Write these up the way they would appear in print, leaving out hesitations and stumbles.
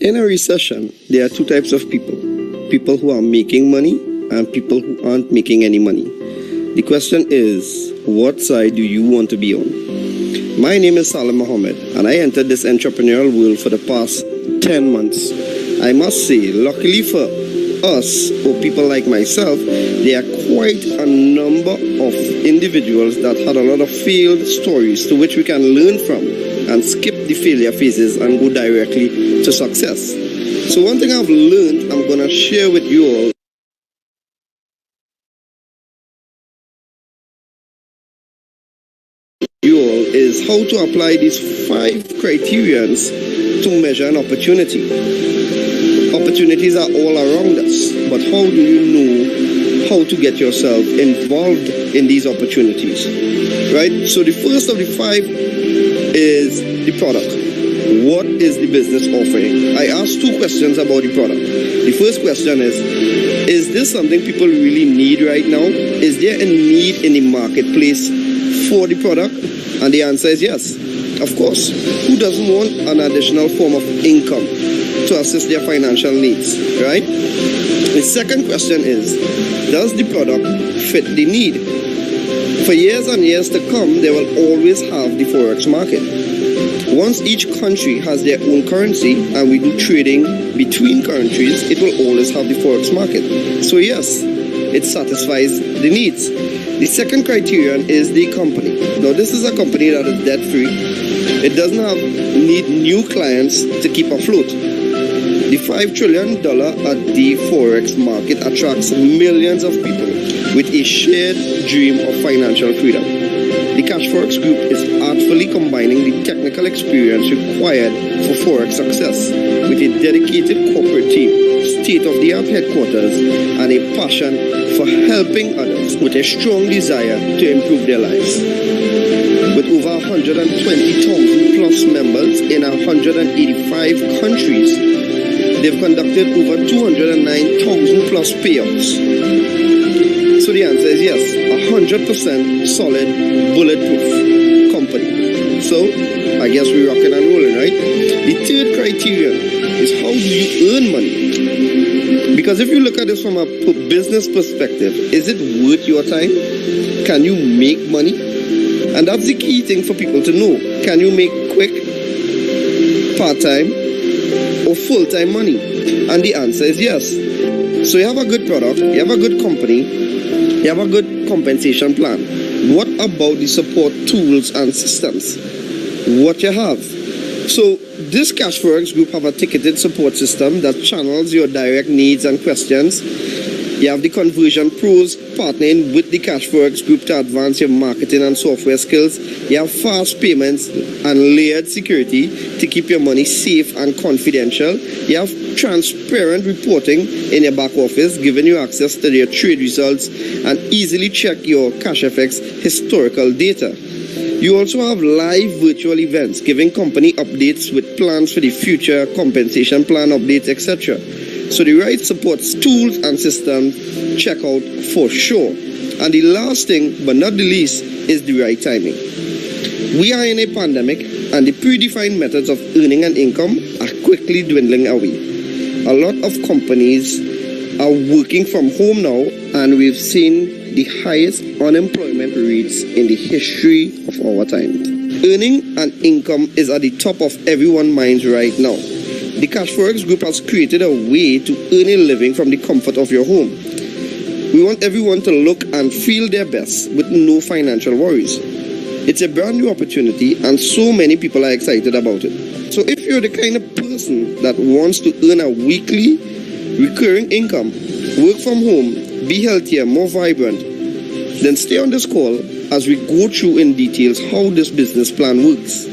In a recession, there are two types of people: people who are making money and people who aren't making any money. The question is, what side do you want to be on? My name is Salim Mohammed, and I entered this entrepreneurial world for the past 10 months. I must say, luckily for us, or people like myself, there are quite a number of individuals that had a lot of failed stories to which we can learn from and skip the failure phases and go directly to success. So one thing I've learned, I'm going to share with you all is how to apply these 5 criterions to measure an opportunity. Opportunities are all around us, but how do you know how to get yourself involved in these opportunities? Right? So the first of the 5 is the product. What is the business offering? I asked 2 questions about the product. The first question is this something people really need right now? Is there a need in the marketplace for the product? And the answer is yes, of course. Who doesn't want an additional form of income to assist their financial needs, right? The second question is, does the product fit the need? For years and years to come, they will always have the Forex market. Once each country has their own currency and we do trading between countries, it will always have the Forex market. So yes, it satisfies the needs. The second criterion is the company. Now this is a company that is debt free. It doesn't need new clients to keep afloat. The $5 trillion at the Forex market attracts millions of people with a shared dream of financial freedom. The CashFX Group is artfully combining the technical experience required for Forex success with a dedicated corporate team, state-of-the-art headquarters, and a passion for helping others with a strong desire to improve their lives. With over 120,000 plus members in 185 countries, they've conducted over 209,000 plus payouts. So the answer is yes, 100% solid, bulletproof company. So I guess we're rocking and rolling, right? The third criterion is how do you earn money? Because if you look at this from a business perspective, is it worth your time? Can you make money? And that's the key thing for people to know. Can you make quick, part-time, or full-time money? And the answer is yes. So you have a good product, you have a good company, you have a good compensation plan. What about the support tools and systems? What you have? So this CashFX Group have a ticketed support system that channels your direct needs and questions. You have the conversion pros partnering with the CashFX Group to advance your marketing and software skills. You have fast payments and layered security to keep your money safe and confidential. You have transparent reporting in your back office, giving you access to your trade results and easily check your CashFX historical data. You also have live virtual events, giving company updates with plans for the future, compensation plan updates, etc. So the right support tools and systems, check out for sure. And the last thing, but not the least, is the right timing. We are in a pandemic, and the predefined methods of earning an income are quickly dwindling away. A lot of companies are working from home now, and we've seen the highest unemployment rates in the history of our time. Earning an income is at the top of everyone's minds right now. The CashFX Group has created a way to earn a living from the comfort of your home. We want everyone to look and feel their best with no financial worries. It's a brand new opportunity and so many people are excited about it. So if you're the kind of person that wants to earn a weekly, recurring income, work from home, be healthier, more vibrant, then stay on this call as we go through in details how this business plan works.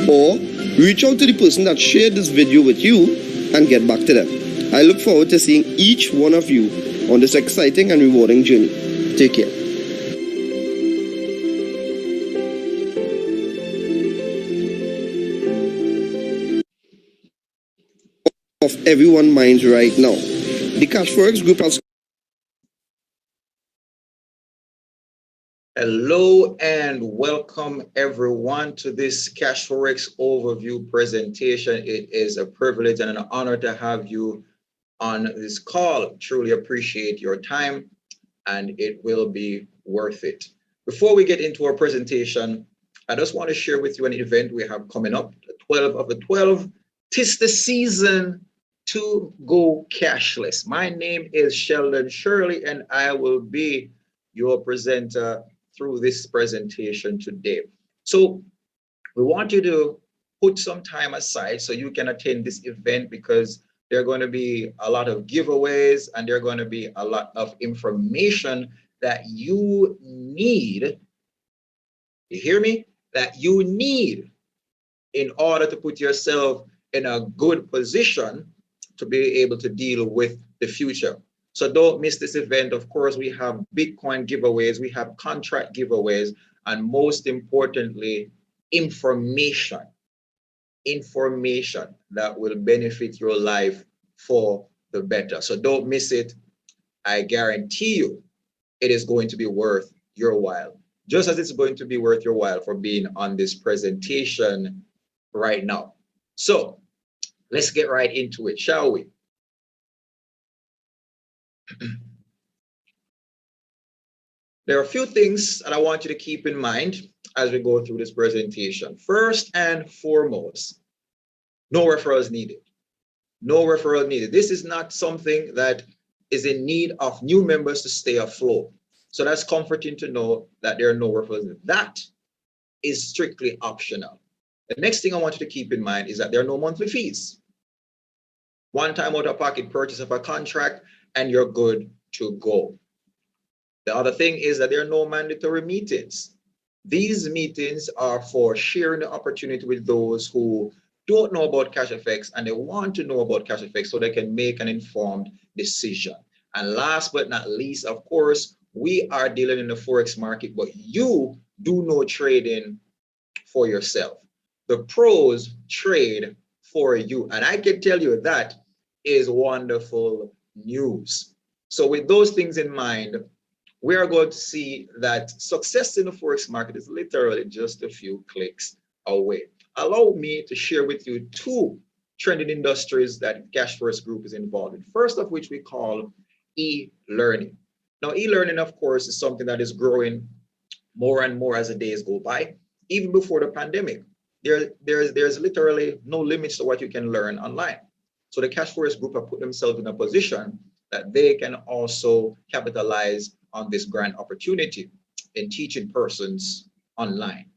Or reach out to the person that shared this video with you and get back to them. I look forward to seeing each one of you on this exciting and rewarding journey. Take care. Of everyone's minds right now. The CashFX Group has Hello and welcome everyone to this CashFX overview presentation. It is a privilege and an honor to have you on this call. Truly appreciate your time and it will be worth it. Before we get into our presentation, I just want to share with you an event we have coming up, the 12 of the 12. 'Tis the season to go cashless. My name is Sheldon Shirley and I will be your presenter through this presentation today. So we want you to put some time aside so you can attend this event because there are going to be a lot of giveaways and there are going to be a lot of information that you need, you hear me? That you need in order to put yourself in a good position to be able to deal with the future. So don't miss this event. Of course, we have Bitcoin giveaways, we have contract giveaways, and most importantly, information that will benefit your life for the better. So don't miss it. I guarantee you it is going to be worth your while, just as it's going to be worth your while for being on this presentation right now. So let's get right into it, shall we? There are a few things that I want you to keep in mind as we go through this presentation. First and foremost, no referrals needed. No referral needed. This is not something that is in need of new members to stay afloat. So that's comforting to know that there are no referrals needed. That is strictly optional. The next thing I want you to keep in mind is that there are no monthly fees. One-time out-of-pocket purchase of a contract and you're good to go. The other thing is that there are no mandatory meetings. These meetings are for sharing the opportunity with those who don't know about CashFX and they want to know about CashFX so they can make an informed decision. And last but not least, of course, we are dealing in the Forex market, but you do know trading for yourself. The pros trade for you. And I can tell you that is wonderful news. So with those things in mind, we are going to see that success in the Forex market is literally just a few clicks away. Allow me to share with you two trending industries that CashFX Group is involved in. First of which we call e-learning. Now, e-learning, of course, is something that is growing more and more as the days go by. Even before the pandemic, there's literally no limits to what you can learn online. So the CashFX Group have put themselves in a position that they can also capitalize on this grand opportunity in teaching persons online.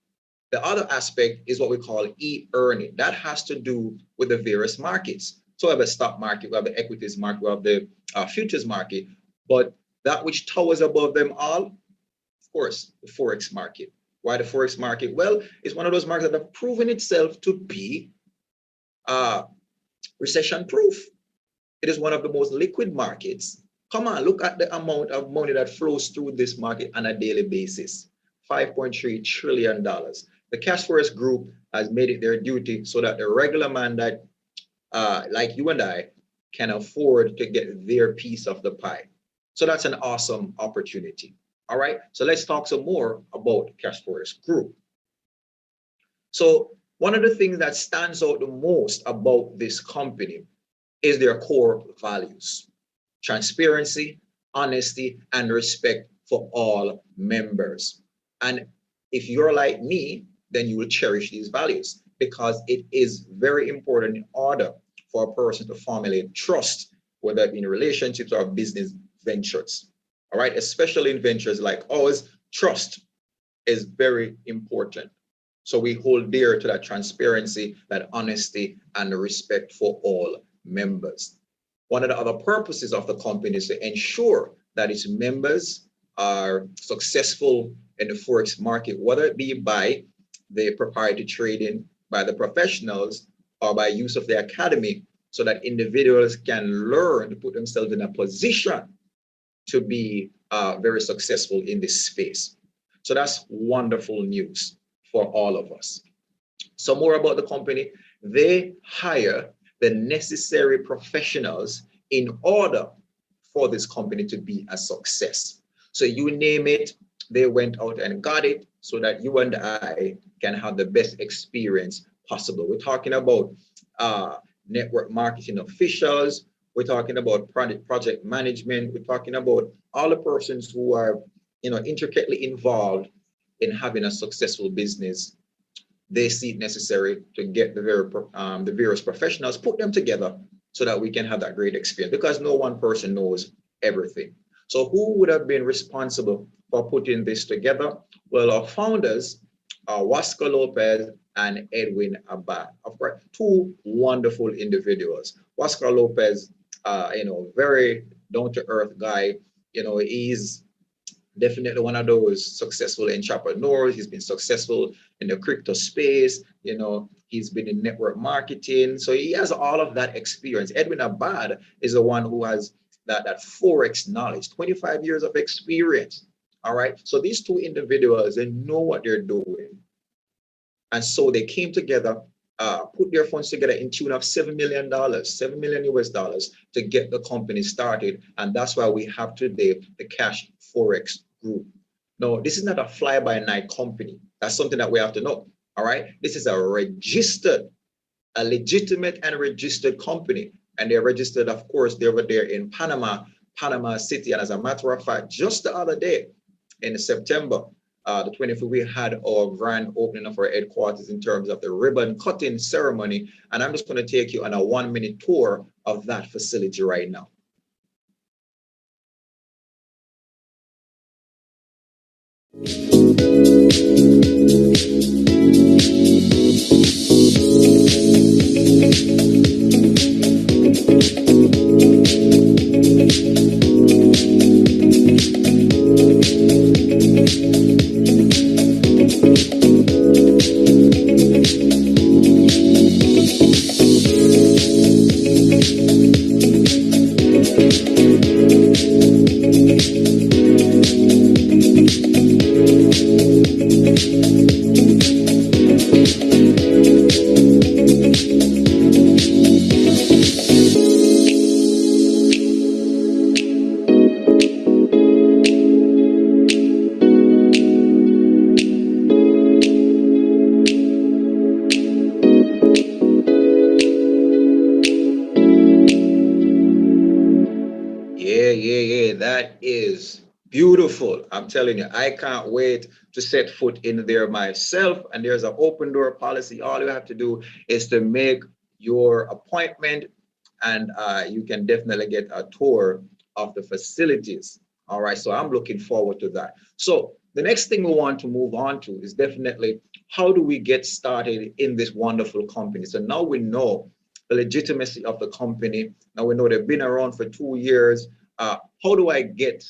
The other aspect is what we call e-earning. That has to do with the various markets. So we have the stock market, we have the equities market, we have the futures market, but that which towers above them all, of course, the Forex market. Why the Forex market? Well, it's one of those markets that have proven itself to be recession-proof. It is one of the most liquid markets. Come on, look at the amount of money that flows through this market on a daily basis. $5.3 trillion. The CashFX Group has made it their duty so that the regular man that, like you and I, can afford to get their piece of the pie. So that's an awesome opportunity. All right, so let's talk some more about CashFX Group. So one of the things that stands out the most about this company is their core values: transparency, honesty, and respect for all members. And if you're like me, then you will cherish these values because it is very important in order for a person to formulate trust, whether it be in relationships or business ventures. All right, especially in ventures like ours, trust is very important. So we hold dear to that transparency, that honesty, and the respect for all members. One of the other purposes of the company is to ensure that its members are successful in the Forex market, whether it be by the proprietary trading, by the professionals, or by use of the academy, so that individuals can learn to put themselves in a position to be very successful in this space. So that's wonderful news for all of us. So more about the company. They hire the necessary professionals in order for this company to be a success. So you name it, They went out and got it so that you and I can have the best experience possible. We're talking about network marketing officials. We're talking about project management. We're talking about all the persons who are, intricately involved in having a successful business. They see it necessary to get the various professionals, put them together so that we can have that great experience, because no one person knows everything. So who would have been responsible for putting this together? Well, our founders are Wasco Lopez and Edwin Abad. Of course, two wonderful individuals. Wasco Lopez, very down-to-earth guy. He's definitely one of those successful entrepreneurs. He's been successful in the crypto space. He's been in network marketing. So he has all of that experience. Edwin Abad is the one who has that Forex knowledge, 25 years of experience. All right. So these two individuals, they know what they're doing. And so they came together, put their funds together in tune of $7 million, $7 million US dollars to get the company started. And that's why we have today the Cash Forex Group. No, this is not a fly-by-night company. That's something that we have to know. All right. This is a legitimate and registered company. And they're registered, of course, they're over there in Panama City. And as a matter of fact, just the other day in September, the 25th, we had our grand opening of our headquarters in terms of the ribbon cutting ceremony. And I'm just going to take you on a 1-minute tour of that facility right now. Yeah. That is beautiful. I'm telling you, I can't wait to set foot in there myself. And there's an open door policy. All you have to do is to make your appointment, and you can definitely get a tour of the facilities. All right. So I'm looking forward to that. So the next thing we want to move on to is definitely, how do we get started in this wonderful company? So now we know the legitimacy of the company. Now we know they've been around for 2 years. How do I get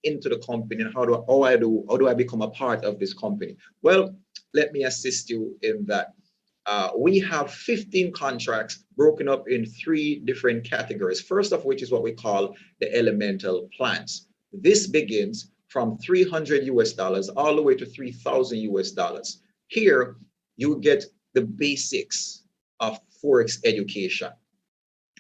into the company, and how do I become a part of this company? Well, let me assist you in that. We have 15 contracts broken up in 3 different categories. First of which is what we call the elemental plans. This begins from $300 US all the way to $3,000 US. Here you get the basics of Forex education.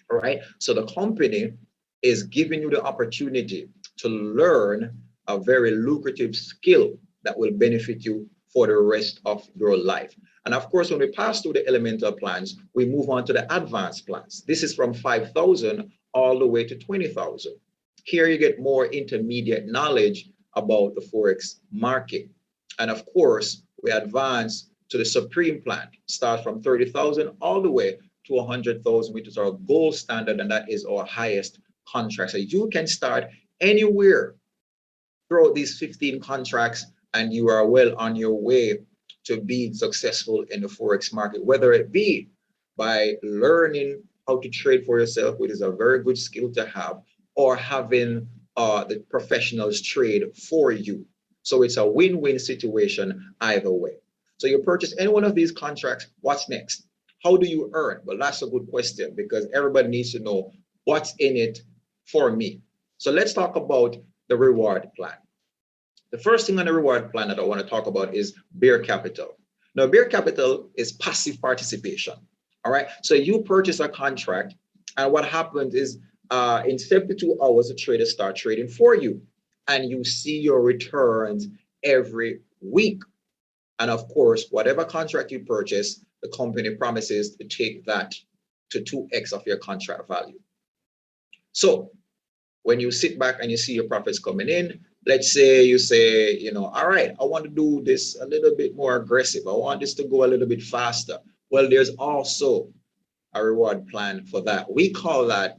All right. So the company is giving you the opportunity to learn a very lucrative skill that will benefit you for the rest of your life. And of course, when we pass through the elemental plans, we move on to the advanced plans. This is from 5,000 all the way to 20,000. Here you get more intermediate knowledge about the Forex market. And of course, we advance to the supreme plan, start from 30,000 all the way to 100,000, which is our gold standard, and that is our highest contract. So you can start anywhere throughout these 15 contracts, and you are well on your way to being successful in the Forex market, whether it be by learning how to trade for yourself, which is a very good skill to have, or having the professionals trade for you. So it's a win-win situation either way. So you purchase any one of these contracts, what's next? How do you earn? Well, that's a good question, because everybody needs to know what's in it for me. So let's talk about the reward plan. The first thing on the reward plan that I want to talk about is bear capital. Now, bear capital is passive participation. All right. So you purchase a contract, and what happens is in 72 hours, the trader starts trading for you, and you see your returns every week. And of course, whatever contract you purchase, the company promises to take that to 2x of your contract value. So when you sit back and you see your profits coming in, let's say you say, you know, all right, I want to do this a little bit more aggressive. I want this to go a little bit faster. Well, there's also a reward plan for that. We call that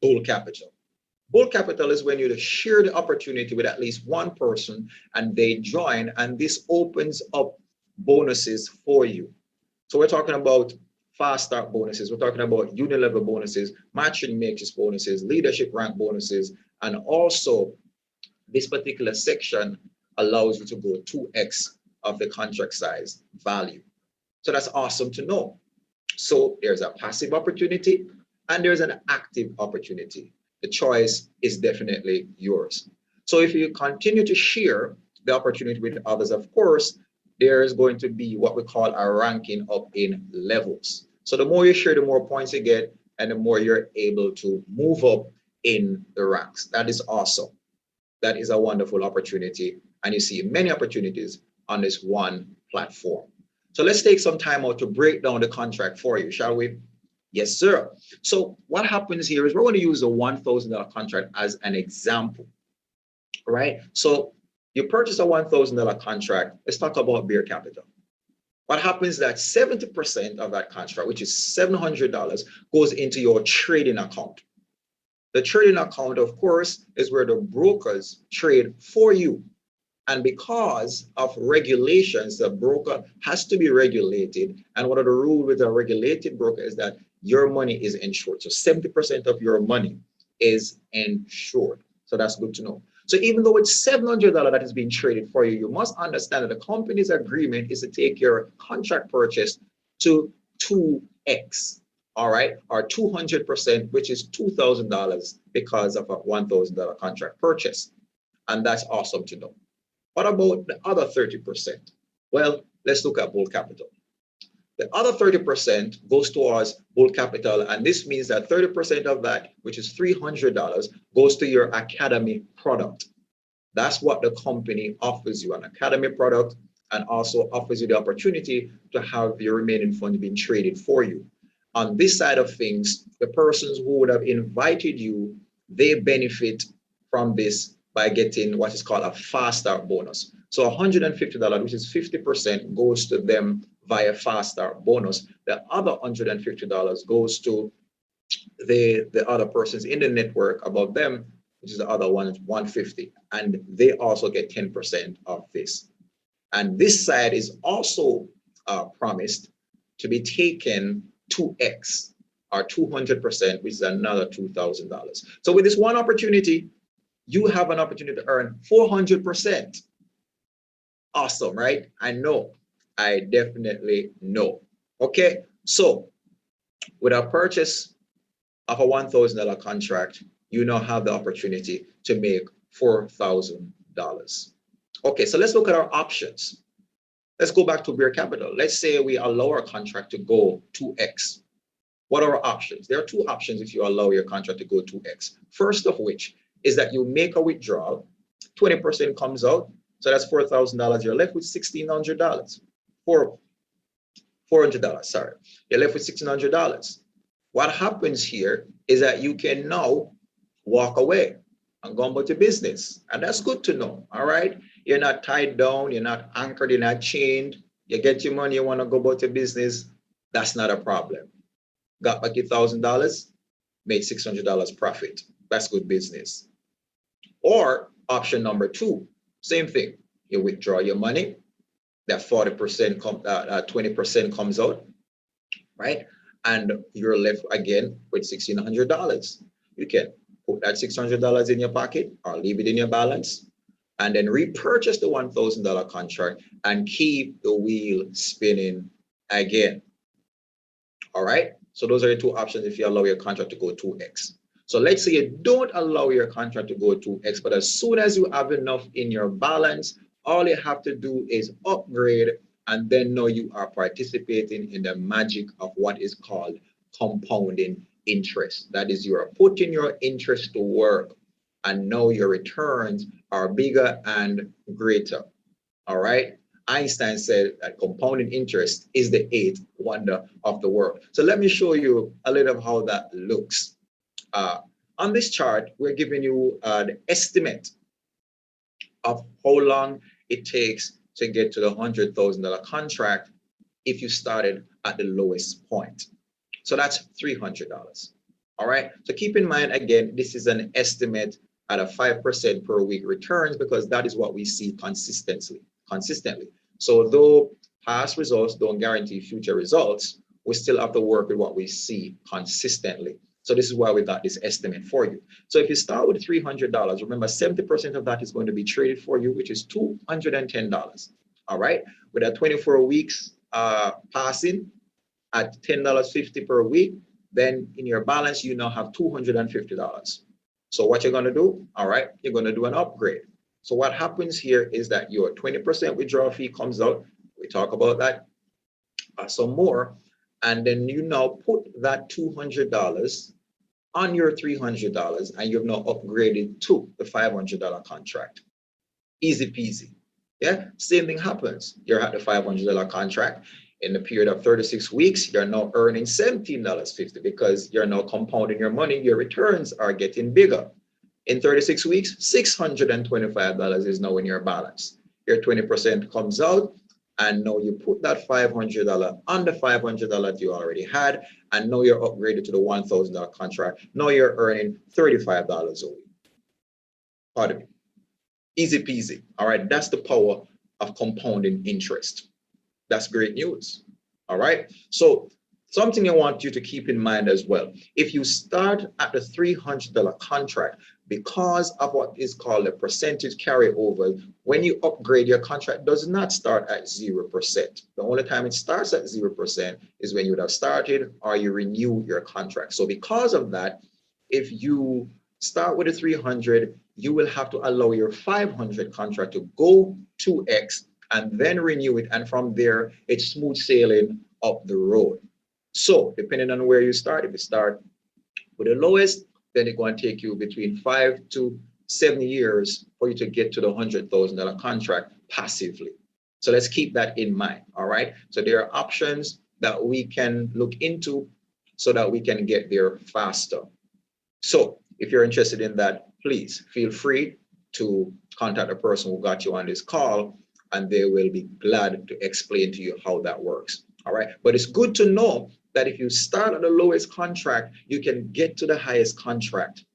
bull capital. Bull capital is when you share the opportunity with at least one person and they join, and this opens up bonuses for you. So we're talking about fast start bonuses. We're talking about unilevel bonuses, matching matrix bonuses, leadership rank bonuses, and also this particular section allows you to go 2x of the contract size value. So that's awesome to know. So there's a passive opportunity and there's an active opportunity. The choice is definitely yours. So if you continue to share the opportunity with others, of course, there is going to be what we call a ranking up in levels. So the more you share, the more points you get, and the more you're able to move up in the ranks. That is awesome. That is a wonderful opportunity. And you see many opportunities on this one platform. So let's take some time out to break down the contract for you, shall we? Yes, sir. So what happens here is we're going to use a $1,000 contract as an example, right? So you purchase a $1,000 contract. Let's talk about beer capital. What happens is that 70% of that contract, which is $700, goes into your trading account. The trading account, of course, is where the brokers trade for you. And because of regulations, the broker has to be regulated. And one of the rules with a regulated broker is that your money is insured. So 70% of your money is insured. So that's good to know. So even though it's $700 that is being traded for you, you must understand that the company's agreement is to take your contract purchase to 2x, all right, or 200%, which is $2,000 because of a $1,000 contract purchase. And that's awesome to know. What about the other 30%? Well, let's look at bull capital. The other 30% goes towards bull capital, and this means that 30% of that, which is $300, goes to your academy product. That's what the company offers you, an academy product, and also offers you the opportunity to have your remaining funds being traded for you. On this side of things, the persons who would have invited you, they benefit from this by getting what is called a fast start bonus. So $150, which is 50%, goes to them via fast start bonus. The other $150 goes to the other persons in the network above them, which is the other one, $150. And they also get 10% of this. And this side is also promised to be taken 2x or 200%, which is another $2,000. So with this one opportunity, you have an opportunity to earn 400%. Awesome, right? I know. I definitely know. Okay, so with a purchase of a $1,000 contract, you now have the opportunity to make $4,000. Okay, so let's look at our options. Let's go back to beer capital. Let's say we allow our contract to go 2x. What are our options? There are two options if you allow your contract to go 2x. First of which is that you make a withdrawal, 20% comes out, so that's $4,000. You're left with $1,600. $400, sorry. You're left with $1,600. What happens here is that you can now walk away and go about your business. And that's good to know, all right? You're not tied down, you're not anchored, you're not chained. You get your money, you want to go about your business. That's not a problem. Got back your $1,000, made $600 profit. That's good business. Or option number two, same thing. You withdraw your money, that 20% comes out, right? And you're left again with $1,600. You can put that $600 in your pocket or leave it in your balance and then repurchase the $1,000 contract and keep the wheel spinning again. All right? So those are the two options if you allow your contract to go 2x. So let's say you don't allow your contract to go 2x, but as soon as you have enough in your balance, all you have to do is upgrade, and then now you are participating in the magic of what is called compounding interest. That is, you are putting your interest to work, and now your returns are bigger and greater. All right. Einstein said that compounding interest is the eighth wonder of the world. So let me show you a little of how that looks. On this chart, we're giving you the estimate of how long it takes to get to the $100,000 contract if you started at the lowest point. So that's $300. All right. So keep in mind, again, this is an estimate at a 5% per week returns because that is what we see consistently. So though past results don't guarantee future results, we still have to work with what we see consistently. So this is why we got this estimate for you. So if you start with $300, remember 70% of that is going to be traded for you, which is $210. All right. With a 24 weeks passing at $10.50 per week, then in your balance, you now have $250. So what you're going to do, all right, you're going to do an upgrade. So what happens here is that your 20% withdrawal fee comes out. We talk about that some more. And then you now put that $200 on your $300 and you've now upgraded to the $500 contract. Easy peasy. Yeah, same thing happens. You're at the $500 contract. In the period of 36 weeks, you're now earning $17.50 because you're now compounding your money. Your returns are getting bigger. In 36 weeks, $625 is now in your balance. Your 20% comes out, and now you put that $500 on the $500 you already had, and now you're upgraded to the $1,000 contract. Now you're earning $35 a week. Pardon me. Easy peasy. All right, that's the power of compounding interest. That's great news. All right. So something I want you to keep in mind as well. If you start at the $300 contract, because of what is called a percentage carryover, when you upgrade, your contract does not start at 0%. The only time it starts at 0% is when you would have started or you renew your contract. So because of that, if you start with a 300, you will have to allow your 500 contract to go 2x and then renew it. And from there, it's smooth sailing up the road. So depending on where you start, if you start with the lowest, then it's going to take you between 5 to 7 years for you to get to the $100,000 contract passively. So let's keep that in mind. All right. So there are options that we can look into so that we can get there faster. So if you're interested in that, please feel free to contact the person who got you on this call, and they will be glad to explain to you how that works. All right. But it's good to know that if you start at the lowest contract, you can get to the highest contract.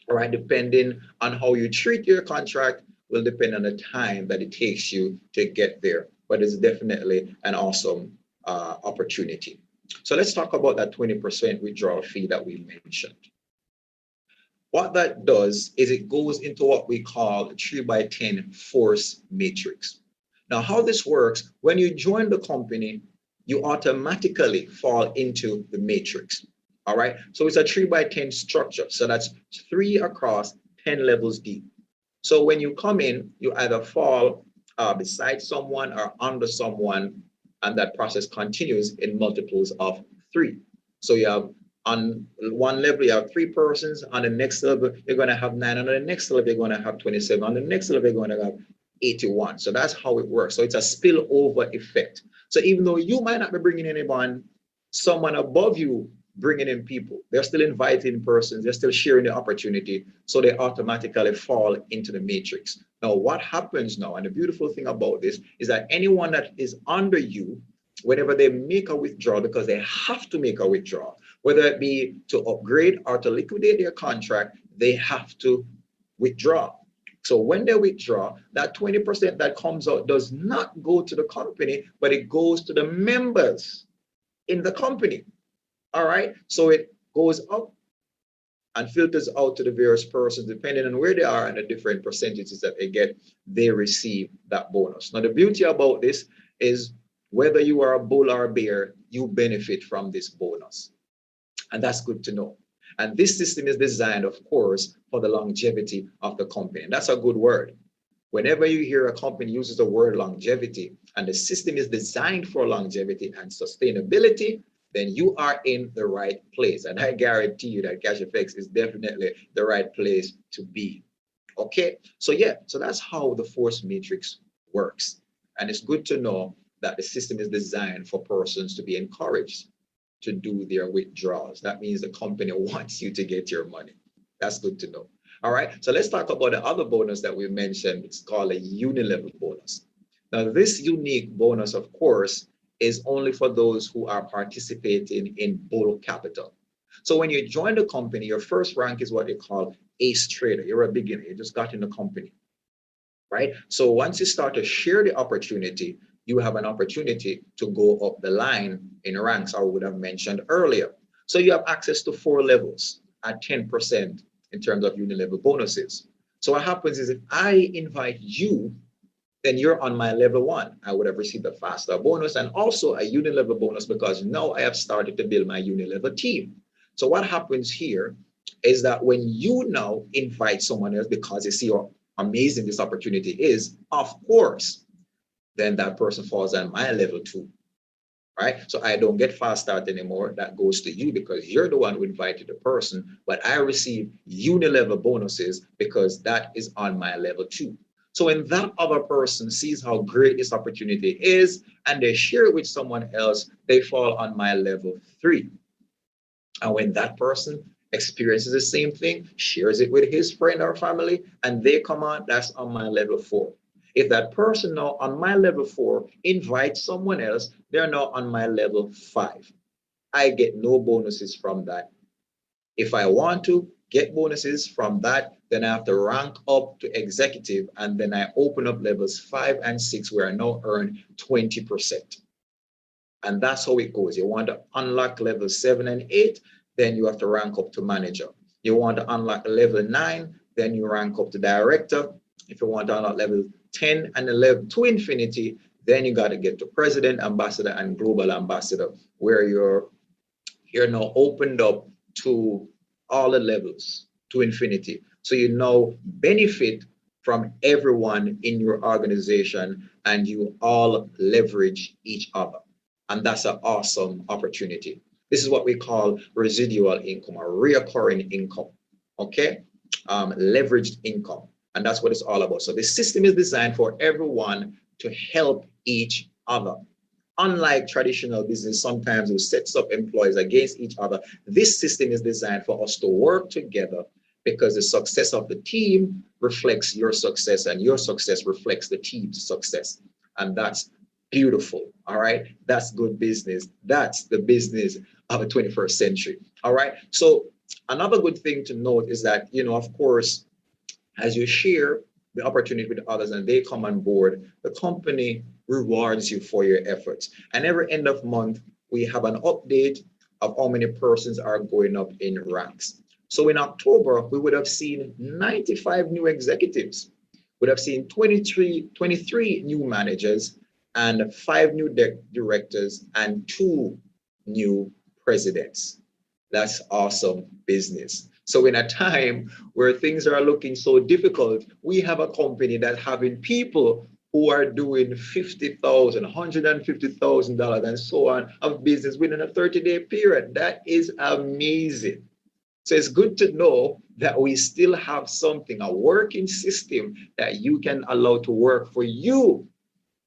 All right. Depending on how you treat your contract will depend on the time that it takes you to get there. But it's definitely an awesome opportunity. So let's talk about that 20% withdrawal fee that we mentioned. What that does is it goes into what we call a 3x10 force matrix. Now, how this works, when you join the company, you automatically fall into the matrix. All right. So it's a 3x10 structure. So that's 3 across, 10 levels deep. So when you come in, you either fall beside someone or under someone, and that process continues in multiples of 3. So you have on one level, you have 3 persons. On the next level, you're going to have 9. On the next level, you're going to have 27. On the next level, you're going to have 81. So that's how it works. So it's a spillover effect. So even though you might not be bringing anyone, someone above you bringing in people, they're still inviting persons, they're still sharing the opportunity. So they automatically fall into the matrix. Now, what happens now, and the beautiful thing about this is that anyone that is under you, whenever they make a withdrawal, because they have to make a withdrawal, whether it be to upgrade or to liquidate their contract, they have to withdraw. So when they withdraw, that 20% that comes out does not go to the company, but it goes to the members in the company. All right. So it goes up and filters out to the various persons, depending on where they are and the different percentages that they get, they receive that bonus. Now, the beauty about this is whether you are a bull or a bear, you benefit from this bonus. And that's good to know. And this system is designed, of course, for the longevity of the company. And that's a good word. Whenever you hear a company uses the word longevity and the system is designed for longevity and sustainability, then you are in the right place. And I guarantee you that CashFX is definitely the right place to be. Okay, so yeah, so that's how the force matrix works. And it's good to know that the system is designed for persons to be encouraged to do their withdrawals. That means the company wants you to get your money. That's good to know. All right, so let's talk about the other bonus that we mentioned. It's called a uni-level bonus. Now, this unique bonus, of course, is only for those who are participating in bulk capital. So when you join the company, your first rank is what they call ace trader. You're a beginner, you just got in the company, right? So once you start to share the opportunity, you have an opportunity to go up the line in ranks I would have mentioned earlier. So you have access to 4 levels at 10% in terms of uni-level bonuses. So what happens is if I invite you, then you're on my level 1. I would have received a faster bonus and also a uni-level bonus because now I have started to build my uni-level team. So what happens here is that when you now invite someone else because you see how amazing this opportunity is, of course, then that person falls on my level 2, right? So I don't get fast start anymore. That goes to you because you're the one who invited the person, but I receive uni-level bonuses because that is on my level 2. So when that other person sees how great this opportunity is and they share it with someone else, they fall on my level 3. And when that person experiences the same thing, shares it with his friend or family, and they come on, that's on my level 4. If that person now on my level 4 invites someone else, they're now on my level 5. I get no bonuses from that. If I want to get bonuses from that, then I have to rank up to executive, and then I open up levels 5 and 6 where I now earn 20%. And that's how it goes. You want to unlock level 7 and 8, then you have to rank up to manager. You want to unlock level 9, then you rank up to director. If you want to unlock level 10 and 11 to infinity, then you got to get to president, ambassador, and global ambassador, where you're now opened up to all the levels to infinity. So you now benefit from everyone in your organization and you all leverage each other. And that's an awesome opportunity. This is what we call residual income or reoccurring income, okay? Leveraged income. And that's what it's all about. So the system is designed for everyone to help each other. Unlike traditional business, sometimes it sets up employees against each other. This system is designed for us to work together because the success of the team reflects your success and your success reflects the team's success. And that's beautiful, all right? That's good business. That's the business of the 21st century, all right? So another good thing to note is that, of course, as you share the opportunity with others and they come on board, the company rewards you for your efforts. And every end of month, we have an update of how many persons are going up in ranks. So in October, we would have seen 95 new executives, would have seen 23 new managers and 5 new directors and 2 new presidents. That's awesome business. So in a time where things are looking so difficult, we have a company that having people who are doing $50,000, $150,000 and so on of business within a 30-day period. That is amazing. So it's good to know that we still have something, a working system that you can allow to work for you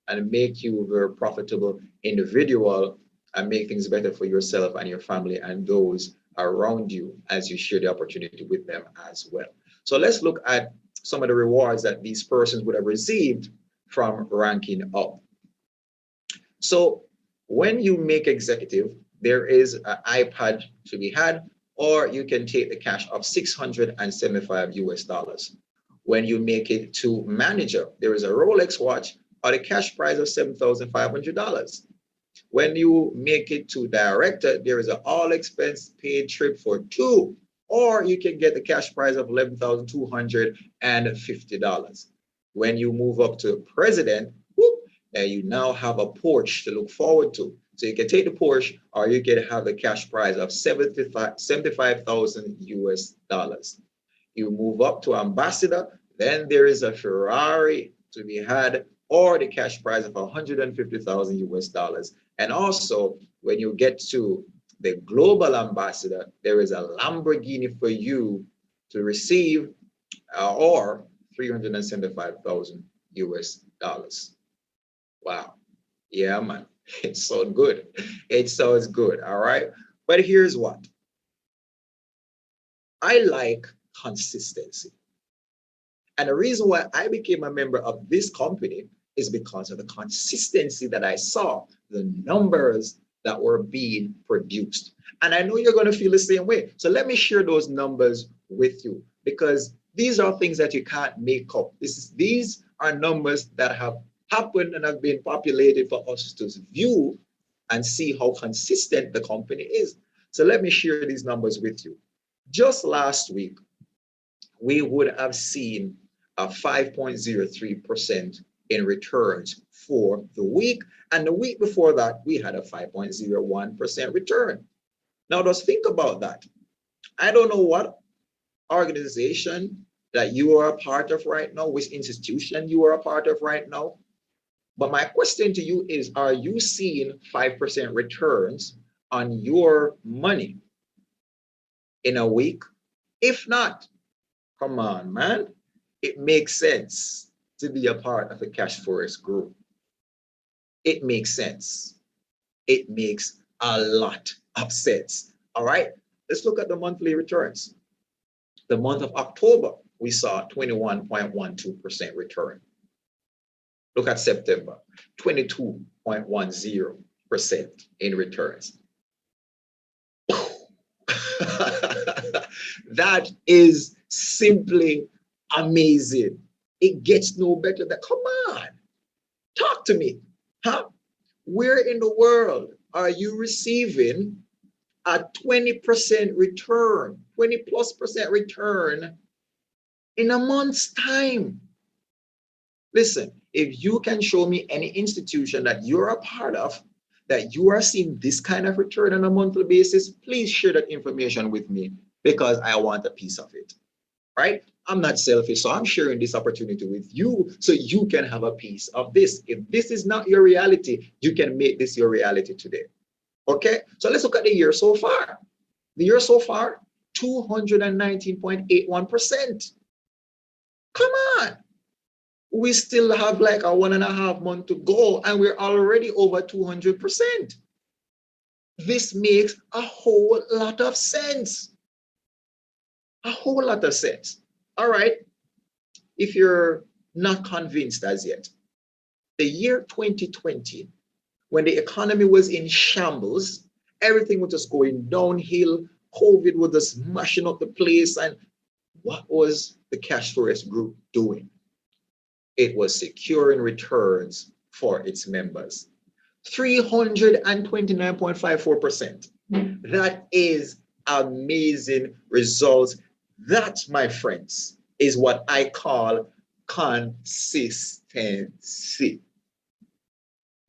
and make you a very profitable individual and make things better for yourself and your family and those around you as you share the opportunity with them as well. So let's look at some of the rewards that these persons would have received from ranking up. So when you make executive, there is an iPad to be had, or you can take the cash of $675 US. When you make it to manager, there is a Rolex watch or the cash prize of $7,500. When you make it to director, there is an all expense paid trip for 2, or you can get the cash prize of $11,250. When you move up to president, you now have a Porsche to look forward to. So you can take the Porsche, or you can have the cash prize of $75,000 US. You move up to ambassador, then there is a Ferrari to be had, or the cash prize of $150,000 US. And also, when you get to the global ambassador, there is a Lamborghini for you to receive, or $375,000 US dollars. Wow. Yeah, man. It sounds good. It sounds good. All right. But here's what I like: consistency. And the reason why I became a member of this company is because of the consistency that I saw, the numbers that were being produced. And I know you're going to feel the same way. So let me share those numbers with you, because these are things that you can't make up. These are numbers that have happened and have been populated for us to view and see how consistent the company is. So let me share these numbers with you. Just last week, we would have seen a 5.03% in returns for the week. And the week before that, we had a 5.01% return. Now, just think about that. I don't know what organization that you are a part of right now, which institution you are a part of right now. But my question to you is, are you seeing 5% returns on your money in a week? If not, come on, man. It makes sense to be a part of the CashFX group. It makes sense. It makes a lot of sense. All right. Let's look at the monthly returns. The month of October, we saw 21.12% return. Look at September, 22.10% in returns. That is simply amazing. It gets no better than, come on, talk to me. Huh? Where in the world are you receiving a 20% return, 20+% return in a month's time? Listen, if you can show me any institution that you're a part of, that you are seeing this kind of return on a monthly basis, please share that information with me, because I want a piece of it, right? I'm not selfish, so I'm sharing this opportunity with you so you can have a piece of this. If this is not your reality, you can make this your reality today. Okay, so let's look at the year so far. The year so far, 219.81%. Come on. We still have like a 1.5 month to go, and we're already over 200%. This makes a whole lot of sense. A whole lot of sense. All right. If you're not convinced as yet, the year 2020, when the economy was in shambles, everything was just going downhill, COVID was just smashing up the place, and what was the CashFX group doing? It was securing returns for its members. 329.54%. That is amazing results. That, my friends, is what I call consistency.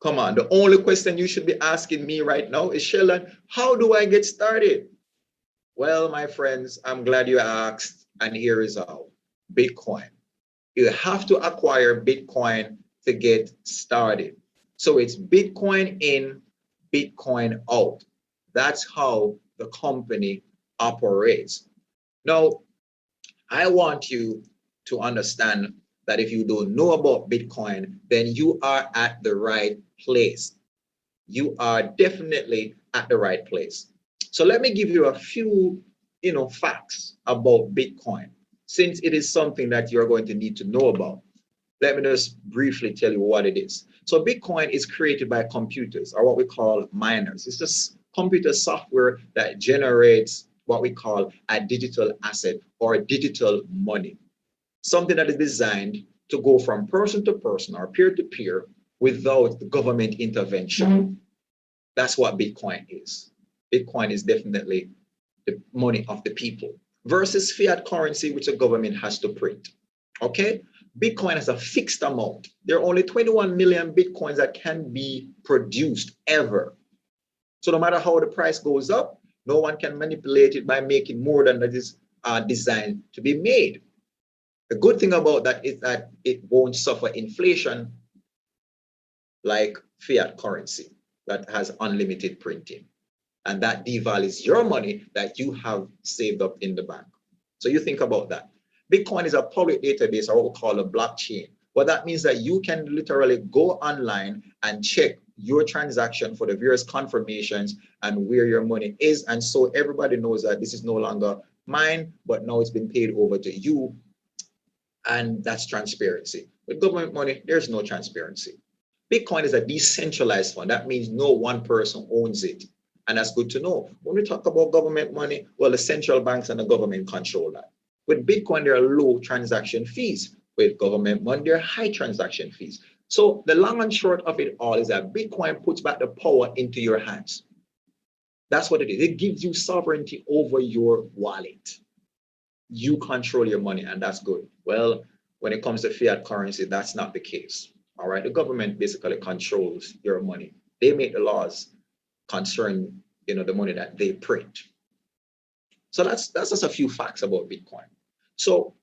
Come on, the only question you should be asking me right now is, Sheldon, how do I get started? Well, my friends, I'm glad you asked, and here is how. Bitcoin. You have to acquire Bitcoin to get started. So it's Bitcoin in, Bitcoin out. That's how the company operates. Now, I want you to understand that if you don't know about Bitcoin, then you are at the right place. You are definitely at the right place. So let me give you a few, facts about Bitcoin, since it is something that you're going to need to know about. Let me just briefly tell you what it is. So Bitcoin is created by computers, or what we call miners. It's just computer software that generates what we call a digital asset or digital money. Something that is designed to go from person to person or peer to peer without the government intervention. That's what Bitcoin is. Bitcoin is definitely the money of the people versus fiat currency, which the government has to print. Okay? Bitcoin has a fixed amount. There are only 21 million Bitcoins that can be produced ever. So no matter how the price goes up, no one can manipulate it by making more than that is designed to be made. The good thing about that is that it won't suffer inflation like fiat currency that has unlimited printing. And that devalues your money that you have saved up in the bank. So you think about that. Bitcoin is a public database, or what we call a blockchain, What that means that you can literally go online and check your transaction for the various confirmations and where your money is. And so everybody knows that this is no longer mine, but now it's been paid over to you. And that's transparency. With government money, there's no transparency. Bitcoin is a decentralized fund. That means no one person owns it. And that's good to know. When we talk about government money, well, the central banks and the government control that. With Bitcoin, there are low transaction fees. With government money, there are high transaction fees. So the long and short of it all is that Bitcoin puts back the power into your hands. That's what it is. It gives you sovereignty over your wallet. You control your money, and that's good. Well, when it comes to fiat currency, that's not the case. All right, the government basically controls your money. They make the laws concerning, the money that they print. So that's just a few facts about Bitcoin. So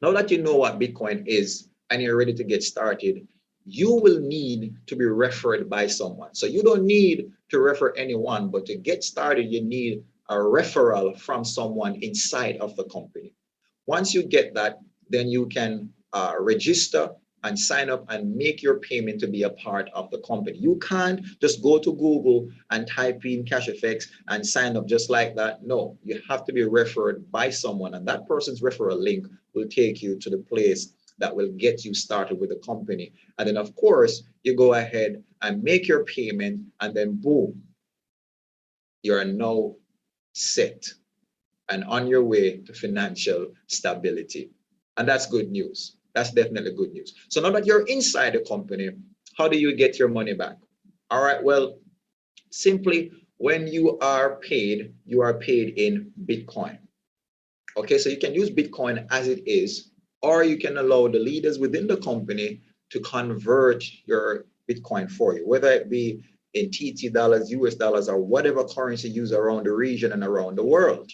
now that you know what Bitcoin is and you're ready to get started, you will need to be referred by someone. So you don't need to refer anyone, but to get started, you need a referral from someone inside of the company. Once you get that, then you can register and sign up and make your payment to be a part of the company. You can't just go to Google and type in CashFX and sign up just like that. No, you have to be referred by someone, and that person's referral link will take you to the place that will get you started with the company. And then, of course, you go ahead and make your payment, and then boom, you are now set and on your way to financial stability. And that's good news. That's definitely good news. So now that you're inside the company, how do you get your money back? All right, well, simply when you are paid in Bitcoin. Okay, so you can use Bitcoin as it is, or you can allow the leaders within the company to convert your Bitcoin for you, whether it be in TT dollars, US dollars, or whatever currency used around the region and around the world.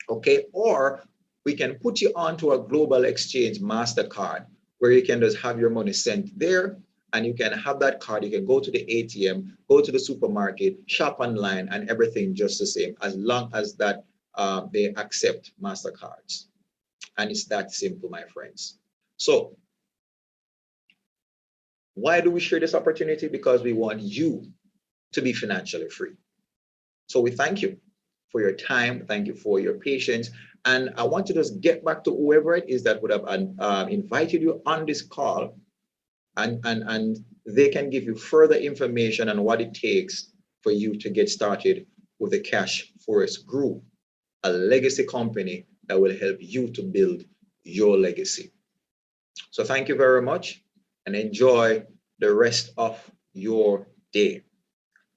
Okay, or we can put you onto a global exchange MasterCard where you can just have your money sent there, and you can have that card. You can go to the ATM, go to the supermarket, shop online, and everything just the same, as long as that they accept MasterCards. And it's that simple, my friends. So why do we share this opportunity? Because we want you to be financially free. So we thank you for your time. Thank you for your patience. And I want to just get back to whoever it is that would have invited you on this call, and they can give you further information on what it takes for you to get started with the Cash Forest Group, a legacy company that will help you to build your legacy. So thank you very much, and enjoy the rest of your day.